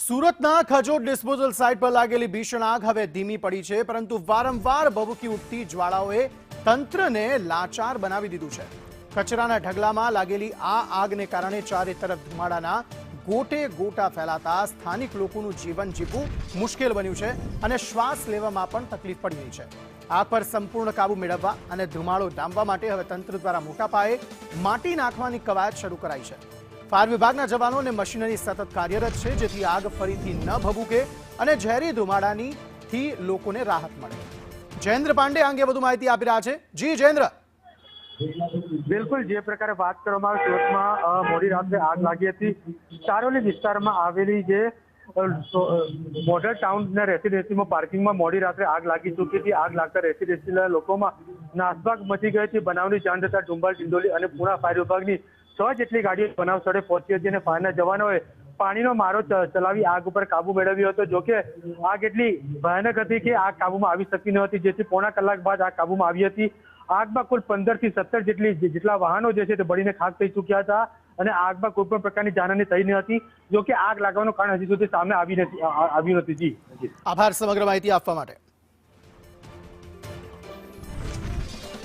સુરતના Khajod disposal site પર લાગેલી ભીષણ આગ હવે ધીમી પડી છે, પરંતુ વારંવાર ભભૂકી ઉઠતી જ્વાળાઓએ તંત્રને લાચાર બનાવી દીધું છે। કચરાના ઢગલામાં લાગેલી આ આગને કારણે ચારે તરફ ધુમાડાના ગોટે ગોટા ફેલાતા સ્થાનિક લોકોનું જીવન જીવવું મુશ્કેલ બન્યું છે અને શ્વાસ લેવામાં પણ તકલીફ પડી રહી છે। આગ પર સંપૂર્ણ કાબુ મેળવવા અને ધુમાડો ડામવા માટે હવે તંત્ર દ્વારા મોટા પાયે માટી નાખવાની કવાયત શરૂ કરાઈ છે। ફાયર વિભાગના જવાનો અને મશીનરી સતત કાર્યરત છે, જેથી આગ ફરીથી ન ભભૂકે અને ઝેરી ધુમાડાથી લોકોને રાહત મળે। જયેન્દ્ર પાંડે આ અંગે વધુ માહિતી આપી રહ્યા છે। જી જયેન્દ્ર। બિલકુલ, જે પ્રકારે વાત કરવામાં આવે, સુરતમાં મોડી રાત્રે આગ લાગી હતી। ચારોલી વિસ્તારમાં આવેલી જે મોડલ ટાઉનના રેસિડેન્સીમાં પાર્કિંગમાં મોડી રાત્રે આગ લાગી ચૂકી હતી। આગ લાગતા રેસિડેન્સીના લોકોમાં નાસભાગ મચી ગઈ હતી। બનાવની જાણ થતા ડુંબાલ, ડિંડોલી અને પુણા ફાયર વિભાગની 6 જેટલી ગાડીઓ બનાવ સ્થળે પહોંચી હતી અને ફાયરના જવાનોએ પાણીનો મારો ચલાવી આગ ઉપર કાબુ મેળવ્યો હતો। જોકે આગ એટલી ભયાનક હતી કે આગ કાબુમાં આવી શકી ન હતી, જેથી પોણા કલાક બાદ આગ કાબુમાં આવી હતી। આગમાં કુલ 15 થી 17 જેટલા વાહનો જે છે તે બળીને ખાક થઈ ચૂક્યા હતા અને આગમાં કોઈ પણ પ્રકારની જાનહાની થઈ ન હતી। જોકે આગ લાગવાનું કારણ હજી સુધી સામે આવ્યું નથી। જી આભાર સમગ્ર માહિતી આપવા માટે।